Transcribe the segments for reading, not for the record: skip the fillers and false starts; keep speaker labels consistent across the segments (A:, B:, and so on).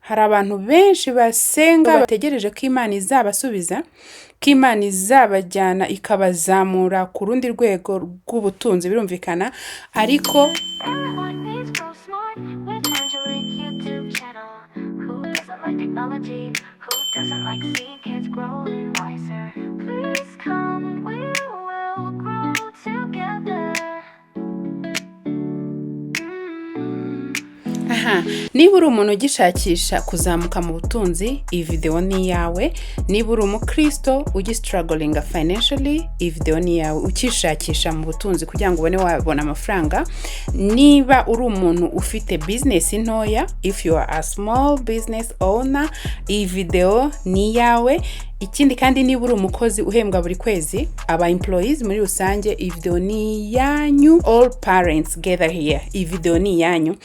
A: hari abantu benshi basenga bategereje ko Imana izabasubiza, ko Imana izabajyana ikabazamura ku rundi rwego rw'ubutunzi, birumvikana, ariko
B: Everyone needs grow smart with Angelique YouTube channel. Who doesn't like technology? Who doesn't like seeing kids growing wiser? Please come, we will grow together.
A: niba uri umuntu ugishakisha kuzamuka mu butunzi, iyi video ni iyawe. Niba uri umukristo ugistrugglinga financially, iyi video ni iyawe. Ukishakisha mu butunzi kugira ngo ubone wabona amafaranga. Niba uri umuntu ufite business ntoya, if you are a small business owner, iyi video ni iyawe. Ikindi kandi niba uri umukozi uhembwa buri kwezi, aba employees muri rusange, iyi video ni iyanyu. All parents gather here, iyi video ni iyanyu.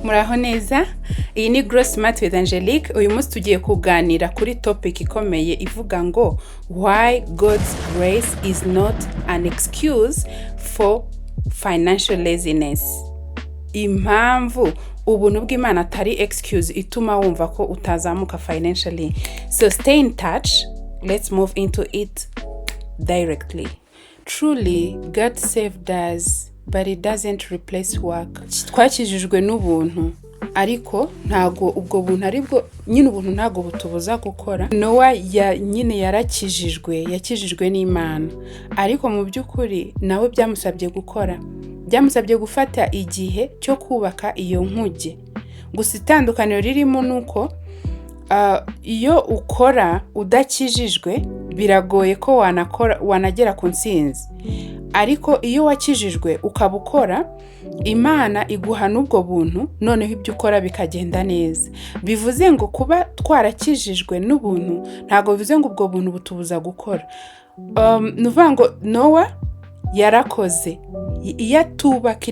A: Muraho neza, iyi ni Grow Smart with Angelique. Uyu munsi tugiye kuganira kuri topic ikomeye ivuga ngo why God's grace is not an excuse for financial laziness. Impamvu ubuntu bw'Imana atari excuse ituma wumva ko utazamuka financially. So stay in touch. Let's move into it directly. Truly, God saved us, but it doesn't replace work. Twakijijwe n'ubuntu, ariko ntago ubwo buntu aribwo nyine ubuntu ntago butubuza gukora. Noah nyine yakijijwe n'Imana, ariko mu by'ukuri nawe byamusabye gukora. Byamusabye gufata igihe cyo kubaka iyo nkuge. Gusa itandukaniro ririmo nuko iyo ukora udakijijwe biragoye ko wanagera ku ntsinzi, ariko iyo wakijijwe ukabukora, Imana iguha n'ubwo buntu, noneho ibyo ukora bikagenda neza. Bivuze ngo kuba twarakijijwe n'ubuntu ntago bivuze ngo ubwo buntu butubuza gukora. Nuvuga ngo Noah yarakoze, iyo atubaka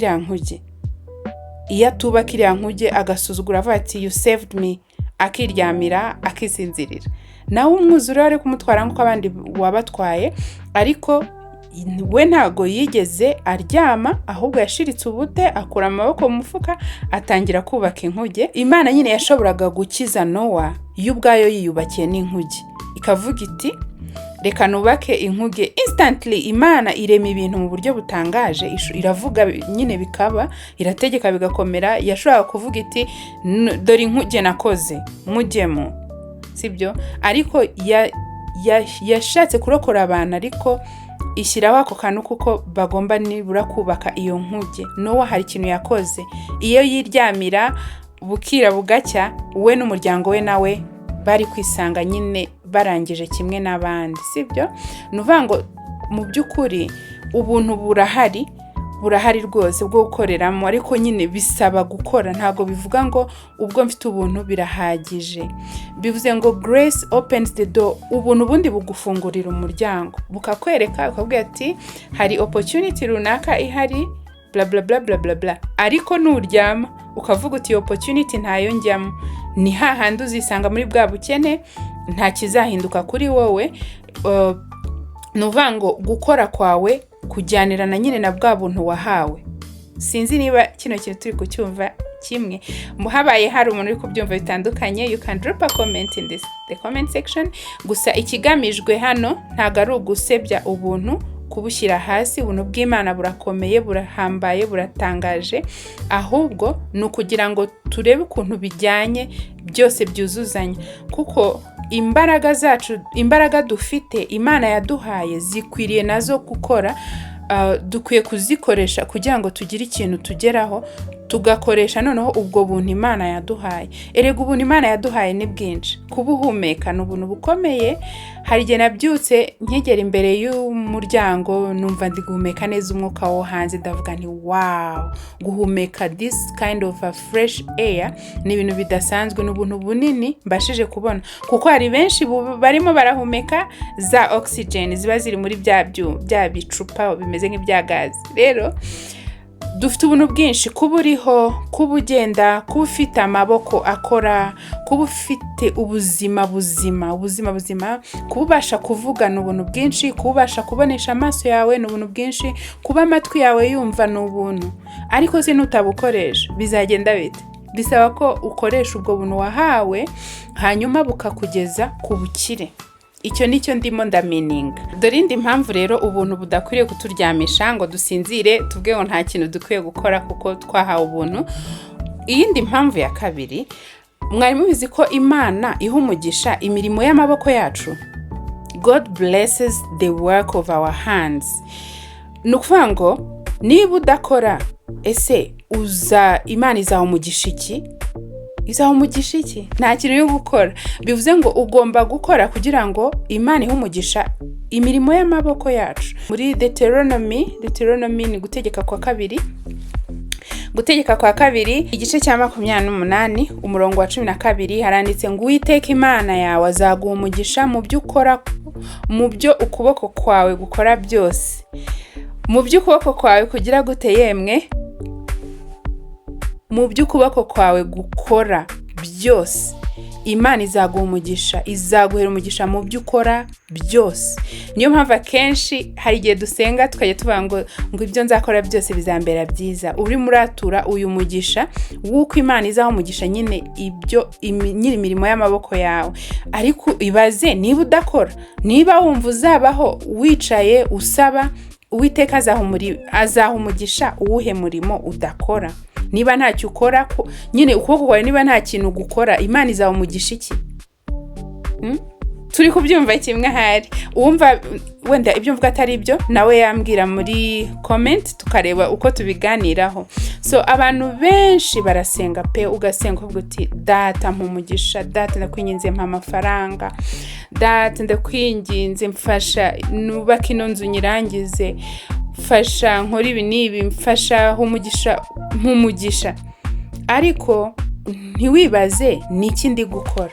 A: iriya nkuge agasuzugura avuga ati you saved me, akiryamira akisinzirira, nawe umwuzure wari kumutwara nk'uko abandi wabatwaye, ariko we ntago yigeze aryama, ahubwo yashiritse ubute, akura amaboko mu mufuka, atangira kubaka inkuge. Imana nyine yashoboraga gukiza Noah y'ubwayo yiyubakiye n'inkuge, ikavuga iti reka nubake inkuge. Instantly Imana irema ibintu mu buryo butangaje, iravuga nyine bikaba, irategeka bigakomera. Yashoboraga kuvuga iti dore inkuge nakoze, mujyemo, sibyo? Ariko yashatse kurokora abantu, ariko ishyiraho ako kantu kuko bagomba nibura kubaka iyo nkuge. Noah hari ikintu yakoze, iyo yiryamira bukira bugacya, we n'umuryango we nawe bari kwisanga nyine barangije kimwe n'abandi, sibyo? Nuvuga ngo mu by'ukuri ubuntu burahari rwose bwo gukoreramo, ariko nyine bisaba gukora. Ntago bivuga ngo ubwo mfite ubuntu birahagije. Bivuze ngo grace opens the door. Ubuntu bundi bugufungurira umuryango, bukakwereka, ukabwira ati hari opportunity runaka ihari, bla bla bla bla bla bla, ariko nuryama ukavuga uti opportunity ntayo njyamo, ni hahandi uzisanga muri bwa bukene, nta kizahinduka kuri wowe. Nuvuga ngo gukora kwawe kujyanirana nyine na bwa buntu wahawe. Sinzi niba kino kintu turi kucyumva kimwe. Muhabaye hari umuntu uri kubyumva bitandukanye, you can drop a comment in the comment section. Gusa ikigamijwe hano ntago ari ugusebya ubuntu, kubushyira hasi. Ubuntu bw'Imana burakomeye, burahambaye, buratangaje, ahubwo ni ukugira ngo turebe ukuntu bijyanye byose byuzuzanya, kuko imbaraga dufite Imana yaduhaye zikwiriye nazo gukora. Dukwiye kuzikoresha kugira ngo tugire ikintu tugeraho, tugakoresha noneho ubwo buntu Imana yaduhaye. Erega ubuntu Imana yaduhaye ni bwinshi. Kubuhumeka ni ubuntu bukomeye. Hari igihe nabyutse nkigera imbere y'umuryango numva ndi guhumeka neza umwuka wo hanze, ndavuga nti wow, guhumeka this kind of a fresh air ni ibintu bidasanzwe, n'ubuntu bunini mbashije kubona, kuko hari benshi barimo barahumeka za oxygen ziba ziri muri bya bicupa bimeze nk'ibya gazi. Rero dufite ubuntu bwinshi, kuba uriho, kuba ugenda, kuba ufite amaboko akora, kuba ufite ubuzima buzima, kuba ubasha kuvuga ni ubuntu bwinshi, kuba ubasha kubonesha amaso yawe ni ubuntu bwinshi, kuba amatwi yawe yumva ni ubuntu. Ariko se nutabukoresha bizagenda bite? bisaba ko ukoresha ubwo buntu wahawe hanyuma bukakugeza ku bukire. Icyo nicyo ndimo ndamininga. Dore indi mpamvu rero ubuntu budakwiriye kuturyamisha ngo dusinzire tubwe ngo nta kintu dukwiye gukora kuko twahawe ubuntu. Iyindi mpamvu ya kabiri, mwari mubizi ko Imana iha umugisha imirimo y'amaboko yacu. God blesses the work of our hands. Nukuvuga ngo niba udakora, ese Imana izaha umugisha iki? Izaha umugisha iki? Nta kintu yo gukora. Bivuze ngo ugomba gukora kugira ngo Imana ihe umugisha imirimo y'amaboko yacu. Muri Deuteronomy ni gutegeka kwa kabiri. Gutegeka kwa kabiri igice cya 28 umurongo wa 12 haranditse ngo Uwiteka Imana yawe azaguha umugisha mu byo ukora, mu byo ukuboko kwawe gukora byose. Mu byo ukuboko kwawe kugira gute yemwe? Mu byo ukuboko kwawe gukora byose. Imana izaguha umugisha, izaguhera umugisha mu byo ukora byose. Niyo mpamvu akenshi hari igihe dusenga tukajya tuvuga ngo ibyo nzakora byose bizambera byiza. Uri muratura uyu mugisha w'uko Imana izaha umugisha nyine ibyo nyiri imirimo y'amaboko yawe. Ariko ibaze niba udakora, niba wumva uzabaho wicaye usaba, Uwiteka azaha umugisha uwuhe murimo udakora. Niba ntacyo ukora nyine ukuboko kwawe, niba nta kintu gukora, Imana izaha umugisha iki? Turi kubyumva kimwe hari. Uwumva wenda ibyo mvuga atari byo nawe yambwira muri comment tukareba uko tubiganiraho. So abantu benshi barasenga pe, ugasenga uvuga uti data mpumugisha, data ndakwinginze mpa amafaranga, data ndakwinginze mfasha nubaka ino nzu nyirangize, mfasha nkora ibi nibi, mfasha mpumugisha. Ariko ntiwibaze niki ndi gukora,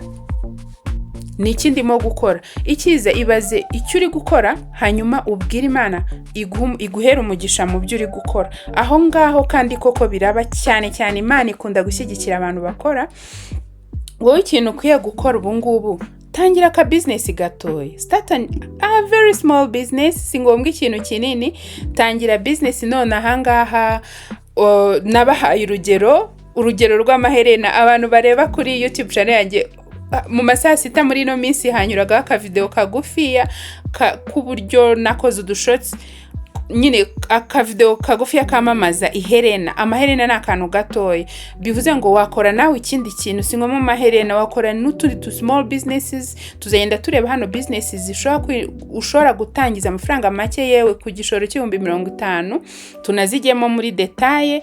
A: niki ndimo gukora. Ikiza ibaze icyo uri gukora hanyuma ubwira Imana iguhera umugisha mu byo uri gukora. Aho ngaho kandi koko biraba cyane cyane. Imana ikunda gushyigikira abantu bakora. Wowe ikintu ukwiye gukora ubu ngubu, tangira ka business gatoya. Start a very small business, singombwa ikintu kinini. Tangira business none ahangaha. Nabahaye urugero rw'amaherena. Abantu bareba kuri YouTube channel yanjye mu masaha 6 muri no minsi hanyuraga aka video kagufiya kuburyo nakoze udushorts nyine aka video kagufiya kamamaza iherena. Amaherena ni akantu gatoya. Bivuze ngo wakora nawe ikindi kintu, singoma amaherena, wakora n'utundi small businesses. Tuzagenda tureba hano businesses ushobora gutangiza amafaranga make yewe ku gishoro $50,000. Tunazigemo muri detail.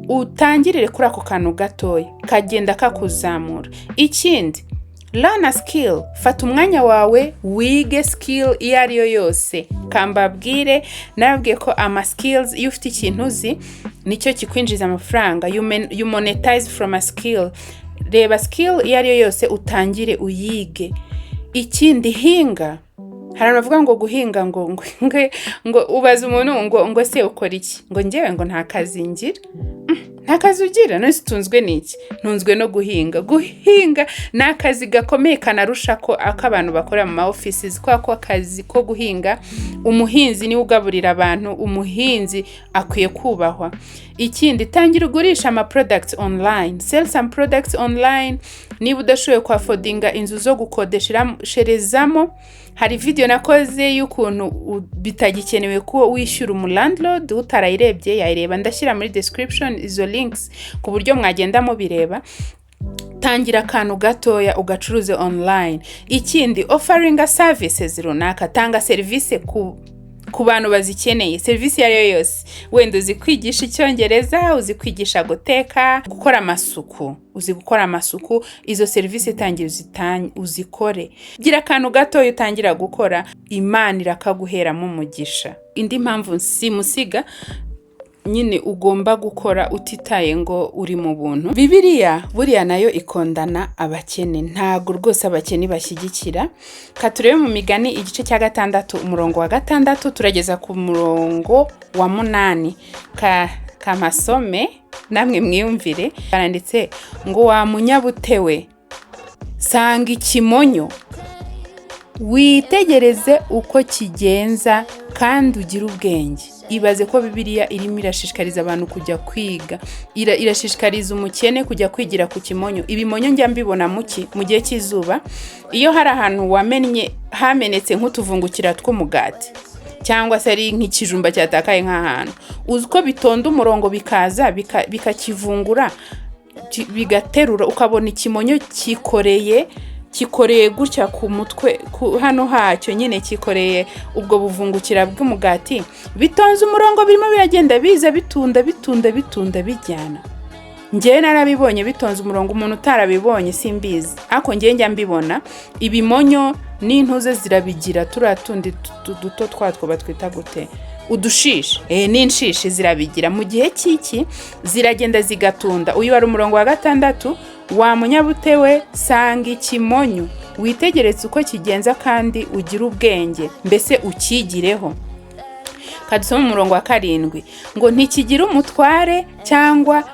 A: Utangirire kuri ako kantu gatoya kagenda kakuzamura. Ikindi, learn a skill. Fata umwanya wawe wige skill iyo ari yo yose. Kambabwire nabwiye ko ama skills iyo ufite ikintu uzi nicyo kikwinjiza amafaranga. You monetize from a skill. Reba skill iyo ari yo yose utangire uyige. Ikindi, hinga. Hari abavuga ngo guhinga ngo ubaza umuntu ngo se ukora iki? Ngo njyewe ngo nta kazi ngira. Nta kazi ugira, none situnzwe n'iki? Ntunzwe no guhinga. Guhinga ni akazi gakomeye kanarusha ko abantu bakora mu offices. Kwa akazi ko guhinga, umuhinzi ni ugaburira abantu, umuhinzi akwiye kubahwa. Ikindi, tangira ugurisha ama products online. Sell some products online. Niba udashoboye kwa affordinga inzu zo gukodesherezamo, hari video nakoze y'ukuntu bitagikenewe ko wishyura umulandlord utarayirebye, yayireba ndashyira muri description izo links ku buryo mwagenda mu bireba. Tangira akantu gatoya ugacuruze online. Ikindi, offering a services runaka. Tanga service ku bantu bazikeneye. Service yari yose. Wenda uzi kwigisha Icyongereza, uzi kwigisha guteka, gukora amasuku, uzi gukora amasuku, izo service tangira uzikore. Gira akantu gatoya utangira gukora, Imana irakaguheramo umugisha. Indi mpamvu simusiga nyine ugomba gukora utitaye ngo uri mu buntu. Bibiliya buriya nayo ikondana abakene. Ntago rwose abakene bashyigikira. Katurebe mu Migani igice cya 6 umurongo wa 6 turageza ku murongo wa 8. Kamasome namwe mwiyumvire. Baranditse ngo wa munyabutewe, sanga ikimonyo, witegereze uko kigenza kandi ugira ubwenge. ibaze ko Bibiliya irimo irashishikariza abantu kujya kwiga, irashishikariza umukene kujya kwigira ku kimonyo. Ibimonyo njya mbibona mu gihe cy'izuba, iyo hari ahantu hamenetse nk'utuvungukira tw'umugati cyangwa se ari nk'ikijumba cyatakaye nk'ahantu, uzi ko bitonda umurongo bikaza bikakivungura bigaterura, ukabona ikimonyo kikoreye gutya ku mutwe hano hacyo nyine kikoreye ubwo buvungukira bw'umugati, bitonze umurongo birimo biragenda biza bitunda bijyana. Njyewe narabibonye bitonze umurongo, umuntu utarabibonye simbizi, ariko njyewe njya mbibona. Ibimonyo n'intuze zirabigira, turatundi duto twatwo batwita gute, udushishi, n'inshishi zirabigira. Mu gihe cy'iki ziragenda zigatunda. Uyu wari umurongo wa 6, wa munyabutewe sanga ikimonyo, witegereze uko kigenza kandi ugira ubwenge, mbese ukigireho. Kadusoma umurongo wa 7 ngo ntikigira umutware cyangwa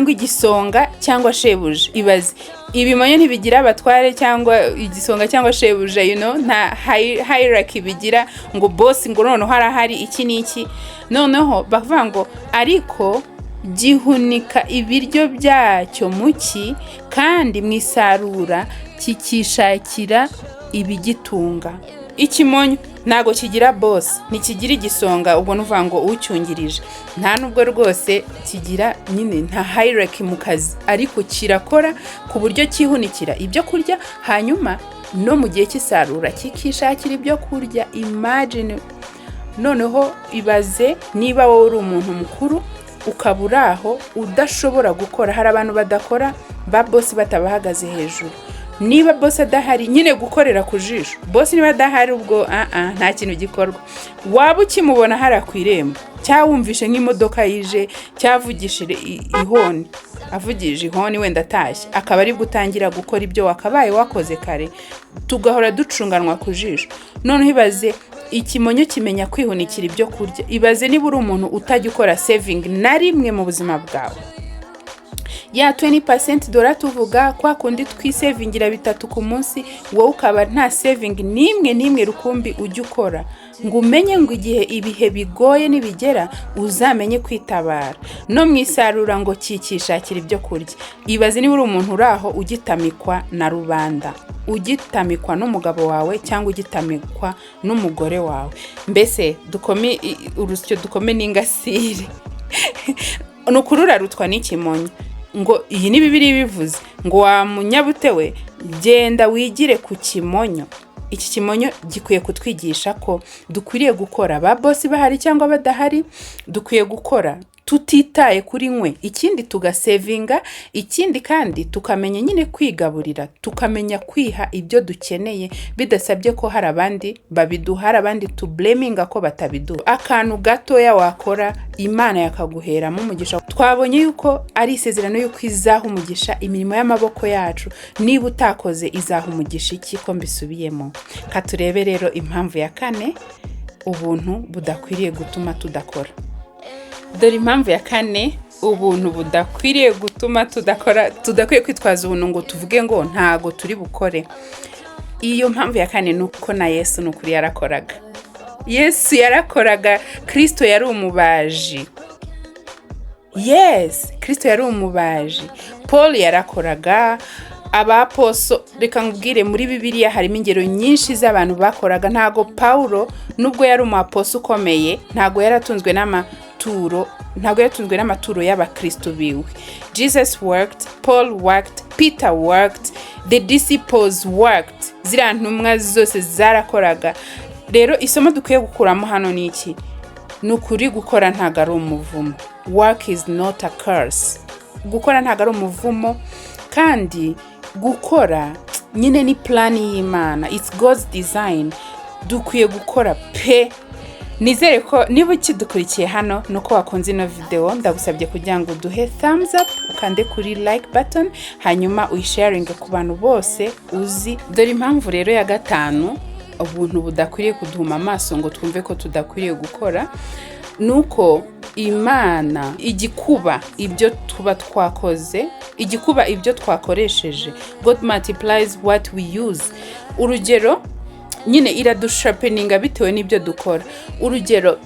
A: igisonga cyangwa shebuja. Ibaze, ibimonyo ntibigira abatware cyangwa igisonga cyangwa shebuja, nta hierarchy bigira ngo boss ngo noneho harahari iki n'iki. Noneho bavuga ngo ariko gihunika ibiryo byacyo muki, kandi mwisarura kikishakira ibigitunga. Ikimonyo ntago kigira boss, ntikigira igisonga, ubwo nuvuga ngo ucyungirije, nta nubwo rwose kigira nyine nta hierarchy mu kazi, ariko kirakora ku buryo kihunikira ibyo kurya, hanyuma no mu gihe cy'isarura kikishakira ibyo kurya. Imagine. Noneho ibaze niba wowe uri umuntu mukuru ukaburaho udashobora gukora. Hari abantu badakora, ba boss batabahagaze hejuru. Niba boss adahari, nyine gukorera ku jisho. Boss niba adahari, ubwo nta kintu gikorwa. Waba ukimubona hari ku irembo, cyawumvishe nk'imodoka yije cyavugishire ihoni, avugije ihoni wenda atashye, akaba ari gutangira gukora ibyo wakabaye wakoze kare, tugahora ducunganwa ku jisho. Noneho ibaze ikimonyo kimenya kwihunikira ibyo kurya. Ibaze niba uri umuntu utajya ukora saving na rimwe mu buzima bwawe. Ya 20% dora tuvuga kwa kundi twisavingira 3 ku munsi, wowe ukaba nta saving nimwe rukumbi ujya ukora, ngo umenye ngo igihe ibihe bigoye nibigera uzamenye kwitabara. No mwisarura ngo kikishakira ibyo kurya. Ibaze niba uri umuntu uraho ugitamikwa na rubanda, ugitamikwa n'umugabo wawe cyangwa ugitamikwa n'umugore wawe, mbese urusyo dukome n'ingasire. Nukurura rutwa n'ikimonyo. Ngo iyi ni Bibiliya bivuze ngo wa munyabutewe genda wigire ku kimonyo. Iki kimonyo gikwiye kutwigisha ko dukwiriye gukora, ba boss bahari cyangwa badahari, dukwiye gukora tutitaye kuri nkwe. Ikindi tugasevinga, ikindi kandi tukamenya nyine kwigaburira, tukamenya kwiha ibyo dukeneye, bidasabye ko hari abandi babiduha, hari abandi to blaming ko batabiduha. Akantu gatoya wakora, Imana yakaguheramo umugisha. Twabonye yuko ari isezerano yuko izaha umugisha imirimo y'amaboko yacu. Niba utakoze izaha umugisha iki ko mbisubiyemo. Katurebe rero impamvu ya 4, ubuntu budakwiriye gutuma tudakora. Dore impamvu ya 4, ubuntu budakwiriye gutuma tudakora. Tudakwiye kwitwaza ubuntu ngo tuvuge ngo ntago turi bukore. Iyo mpamvu ya 4 nuko na Yesu n'ukuri yarakoraga. Yesu yarakoraga. Kristo yari umubaji. Yes, Kristo yari umubaji. Paul yarakoraga. Abaposo, reka ngubwire, muri Bibiliya harimo ingero nyinshi z'abantu bakoraga. Ntago Pawulo nubwo yari umuaposo ukomeye, ntago yaratunzwe n'amaturo y'abakristo biwe. Jesus worked, Paul worked, Peter worked, the disciples worked. Ziriya ntumwa zose zarakoraga. Rero isomo dukwiye gukuramo hano ni iki? Nukuri gukora ntago ari umuvumo. Work is not a curse. Gukora ntago ari umuvumo, kandi gukora nyine ni plan y'Imana. It's God's design. Dukwiye gukora pe. Nizere ko niba ukidukurikiye hano nuko wakunze ino video, ndagusabye kugira ngo duhe thumbs up, ukande kuri like button, hanyuma uyisharing ku bantu bose uzi. Dore impamvu rero ya 5, ubuntu budakwiriye kuduhuma amaso ngo twumve ko tudakwiriye gukora, nuko Imana igikuba ibyo tuba twakoze, igikuba ibyo twakoresheje. God multiplies what we use. Urugero nyine iradusharpeninga bitewe n'ibyo dukora. Urugero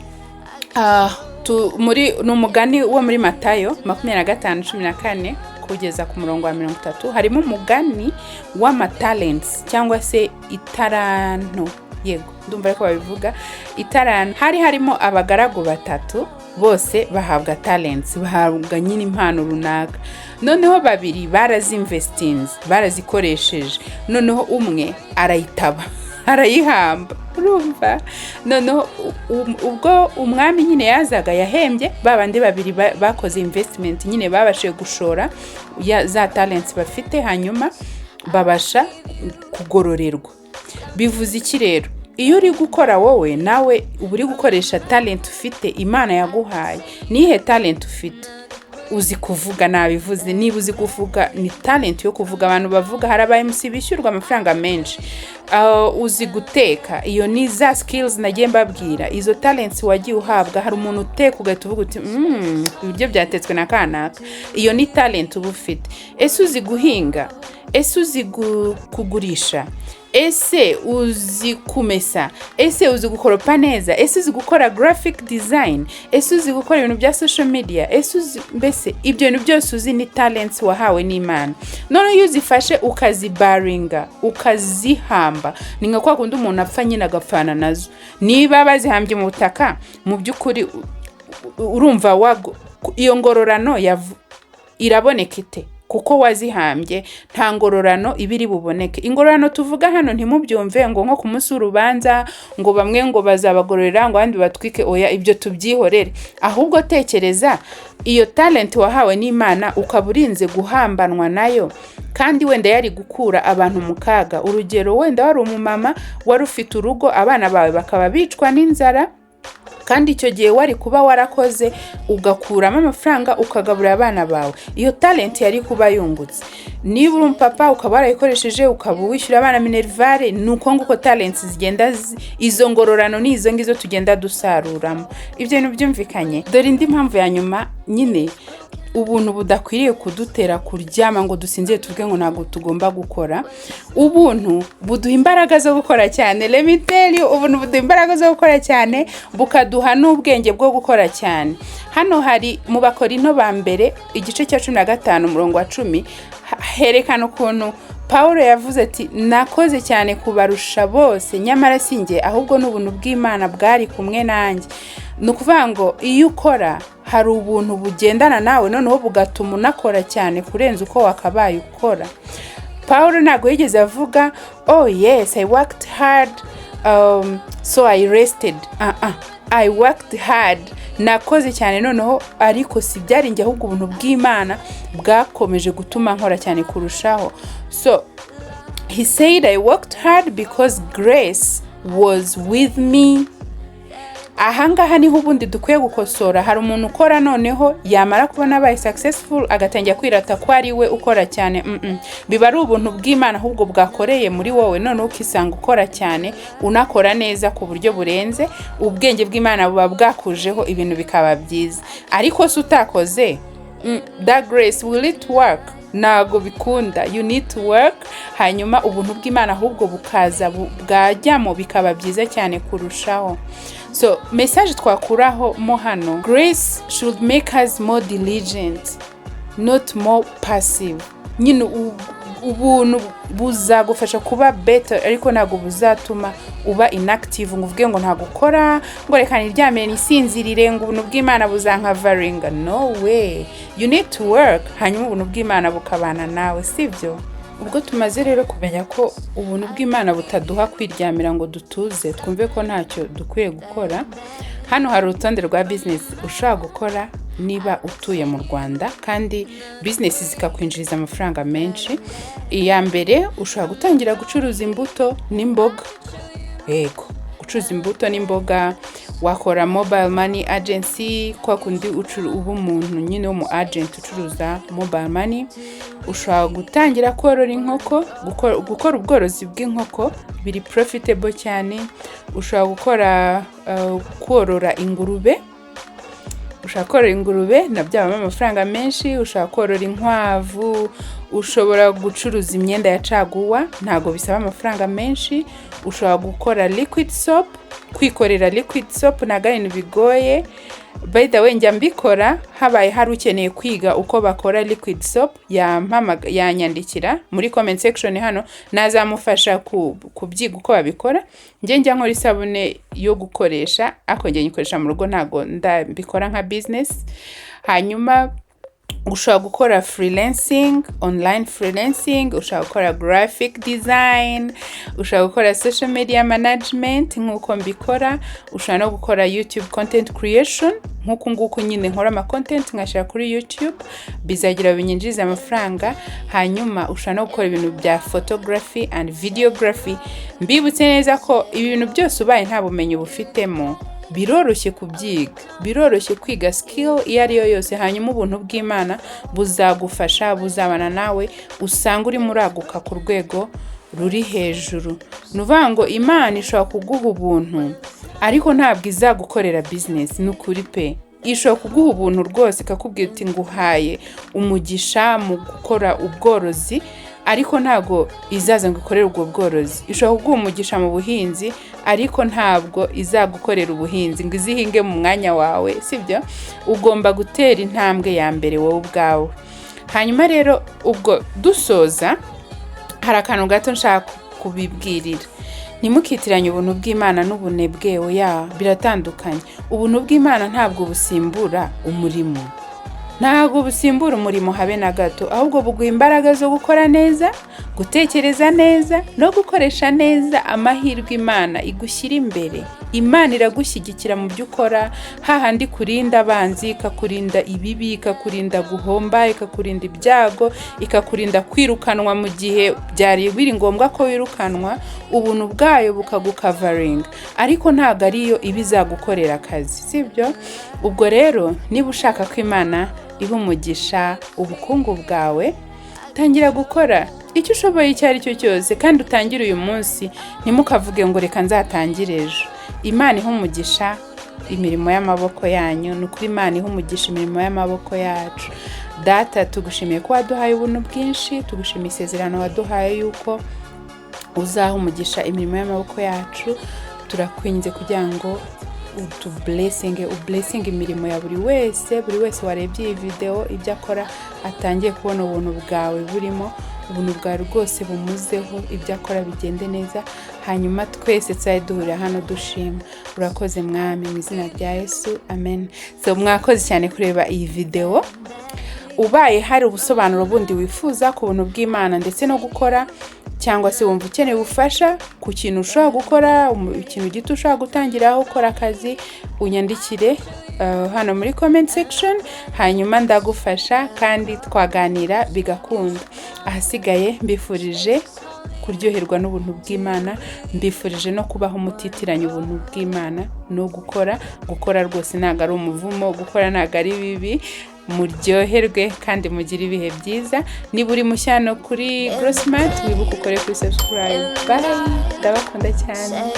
A: muri numugani wo muri Matayo 25:14 kugeza ku murongo wa 30 harimo umugani w'amatalents cyangwa se itaranto. Yego ndumva ariko babivuga itaranto. Harimo abagaragu batatu bose bahabwa talents, bahabwa nyine impano runaka. Noneho babiri barazikoresheje, noneho umwe arayitaba arayihamba. Urumva? Noneho ubwo umwami nyine yazaga yahembye babandi babiri bakoze investment, nyine babashe gushora za talents bafite, hanyuma babasha kugororerwa. Bivuze iki rero? Iyo uri gukora wowe nawe uri gukoresha talent ufite Imana yaguhaye. Nihe talent ufite? Uzi kuvuga. Nabivuze, niba uzi kuvuga ni talent yo kuvuga. Abantu bavuga hari aba MC bishyurwa amafaranga menshi. Uzi guteka, iyo ni za skills nagiye mbabwira. Izo talents wagiye uhabwa. Hari umuntu uteka ugahita uvuga uti ibyo byatetswe na kanaka. Iyo ni talent uba ufite. Ese uzi guhinga? Ese uzi kugurisha? Ese uzi kumesa? Ese uzi gukoropa neza? Ese uzi gukora graphic design? Ese uzi gukora ibintu bya social media? Ese uzi, mbese ibyo bintu byose uzi ni talents wahawe n'Imana. None iyo uzifashe ukazibaringa, ukazihamba, ni nka kwa kundi umuntu apfa nyine agapfana nazo. Niba bazihambye mu butaka, mu by'ukuri urumva iyo ngororano iraboneka ite? Kuko wazihambye nta ngororano ibiri buboneke. Ingororano tuvuga hano ntimubyumve ngo nko ku munsi w'urubanza ngo bamwe ngo bazabagororera ngo abandi batwike. Oya, ibyo tubyihorere. Ahubwo tekereza iyo talent wahawe n'Imana ukaburinze guhambanwa nayo, kandi wenda yari gukura abantu mu kaga. Urugero, wenda wari umumama wari ufite urugo, abana bawe bakaba bicwa n'inzara, kandi icyo gihe wari kuba warakoze ugakuramo amafaranga ukagaburira abana bawe. Iyo talent yari kuba yungutse. Niba uri umupapa ukaba warayikoresheje ukaba wishyura abana minervare, nuko nguko talents zigenda izo ngororano ni izo ngizo tugenda dusaruramo. Ibyo bintu byumvikanye. Dore indi mpamvu ya nyuma nyine, ubuntu budakwiriye kudutera kuryama ngo dusinzire tuvuge ngo ntabwo tugomba gukora. Ubuntu buduha imbaraga zo gukora cyane. Let me tell you, ubuntu buduha imbaraga zo gukora cyane, bukaduha n'ubwenge bwo gukora cyane. Hano hari mu Bakorinto ba mbere igice cya 15 umurongo wa 10 herekana ukuntu Pawulo yavuze ati nakoze cyane kubarusha bose, nyamara sinjye ahubwo n'ubuntu bw'Imana bwari kumwe nanjye. Nukuvuga ngo iyo ukora hari ubuntu bugendana nawe, noneho bugatuma unakora cyane kurenza uko wakabaye ukora. Pawulo ntabwo yigeze avuga oh yes I worked hard so I rested. I worked hard, nakoze cyane noneho ariko si byari njye ahubwo ubuntu bw'Imana bwakomeje gutuma nkora cyane kurushaho. So he said I worked hard because grace was with me. Ahangaha niho ubundi dukwiye gukosora. Hari umuntu ukora noneho yamara kubona abaye successful agatangira kwirata ko ari we ukora cyane. Biba ari ubuntu bw'Imana ahubwo bwakoreye muri wowe, noneho ukisanga ukora cyane, unakora neza ku buryo burenze. Ubwenge bw'Imana buba bwakujeho, ibintu bikaba byiza. Ariko se utakoze, that grace will it work? Nago bikunda. You need to work, hanyuma ubuntu bw'Imana ahubwo bukaza bwajyamo bikaba byiza cyane kurushaho. So message twakuraho mo hano, grace should make us more diligent, not more passive. Nyine ubuntu buzagufasha kuba better, ariko ntago buzatuma uba inactive ngo uvuge ngo ntago ukora, ngo reka niryamire nisinzirire, ngo ubuntu bw'Imana buzankavaringa. No way. You need to work, hanyuma ubuntu bw'Imana bukabana nawe, sibyo? Ubwo tumaze rero kumenya ko ubuntu bw'Imana butaduha kwiryamira ngo dutuze, twumve ko ntacyo dukwiye gukora. Hano hari urutonde rwa business ushaka gukora niba utuye mu Rwanda kandi business zikakwinjiriza amafaranga menshi. Iya mbere, ushaka gutangira gucuruza imbuto n'imboga. Yego, gucuruza imbuto n'imboga. Wakora mobile money agency, kwa kundi uba umuntu nyine wo mu agent ucuruza mobile money. Ushaka gutangira korora inkoko, gukora ubworozi bw'inkoko biri profitable cyane. Ushaka gukora korora ingurube. ushobora korora ingurube nabyo habamo amafaranga menshi, ushobora korora inkwavu, ushobora gucuruza imyenda ya caguwa ntago bisaba amafaranga menshi, ushobora gukora liquid soap, kwikorera liquid soap ntago ari ibintu bigoye. By the way njya mbikora, habaye hari ukeneye kwiga uko bakora liquid soap yanyandikira muri comment section hano, nazamufasha kubyiga uko babikora. Njya nkora isabune yo gukoresha, ako njye nyikoresha mu rugo ntago ndabikora nka business. Hanyuma ushobora gukora freelancing, online freelancing, ushobora gukora graphic design, ushobora gukora social media management nk'uko mbikora, ushobora no gukora YouTube content creation nk'uko nguko nyine nkora ama content nkashira kuri YouTube, bizagira binyinjiriza amafaranga. Hanyuma ushobora no gukora ibintu bya photography and videography. Mbibutse neza ko ibintu byose ubaye nta bumenyi bufitemo biroroshye kubyiga, biroroshye kwiga skill iyo ari yo yose. Hanyuma ubuntu bw'Imana buzagufasha, buzabana nawe, usanga uri muraguka ku rwego ruri hejuru. Nuvuga ngo Imana ishobora kuguha ubuntu ariko ntabwo izagukorera business. N'ukuri pe, ishobora kuguha ubuntu rwose ikakubwira iti nguhaye umugisha mu gukora ubworozi, ariko ntago izaza ngo ikorere ubwo bworozi. Ishobora kuguha umugisha mu buhinzi ariko ntabwo izagukorera ubuhinzi ngo izihinge mu mwanya wawe, sibyo? Ugomba gutera intambwe ya mbere wowe ubwawe. Hanyuma rero ubwo dusoza, hari akantu gato nshaka kubibwirira. Ntimukitiranye ubuntu bw'Imana n'ubunebwe, oya, biratandukanye. Ubuntu bw'Imana ntabwo busimbura umurimo, ntabwo busimbura umurimo habe na gato, ahubwo buguha imbaraga zo gukora neza, gutekereza neza no gukoresha neza amahirwe Imana igushyira imbere. Imana iragushyigikira mu byo ukora, hahandi kurinda abanzi, ikakurinda ibibi, ikakurinda guhomba, ikakurinda ibyago, ikakurinda kwirukanwa mu gihe byari biri ngombwa ko wirukanwa. Ubuntu bwayo bukagukavaringa, ariko ntago ariyo ibizagukorera akazi, sibyo? Ubwo rero niba ushaka ko Imana iha umugisha ubukungu bwawe, tangira gukora icyo ushoboye icyo ari cyo cyose, kandi utangire uyu munsi. Ntimukavuge ngo reka nzatangire ejo. Imana iha umugisha imirimo y'amaboko yanyu, n'ukuri Imana iha umugisha imirimo y'amaboko yacu. Data, tugushimiye ko waduhaye ubuntu bwinshi, tugushimiye isezerano waduhaye yuko uzaha umugisha imirimo y'amaboko yacu. Turakwinze kugira ngo ublessing imirimo ya buri wese warebye iyi video, ibyo akora atangiye kubona ubuntu bwawe burimo, ubuntu bwawe rwose bumuzeho, ibyo akora bigende neza. Hanyuma twese tsaye duhurira hano dushima. Urakoze Mwami, mu izina rya Yesu, amen. So mwakoze cyane kureba iyi video. Ubaye hari ubusobanuro bundi wifuza ku buntu bw'Imana ndetse no gukora, cyangwa se wumva ukeneye ubufasha ku kintu ushobora gukora, ikintu gito ushobora gutangiraho ukora akazi, unyandikire hano muri comment section, hanyuma ndagufasha kandi twaganira bigakunda. Ahasigaye mbifurije kuryoherwa n'ubuntu bw'Imana, mbifurije no kubaho mutitiranye ubuntu bw'Imana no gukora rwose ntago ari umuvumo, gukora ntago ari bibi. Muryoherwe kandi mugire ibihe byiza. Niba uri mushya no kuri Grossmart, wibuke ukore kuri subscribe. Bye, ndabakunda cyane.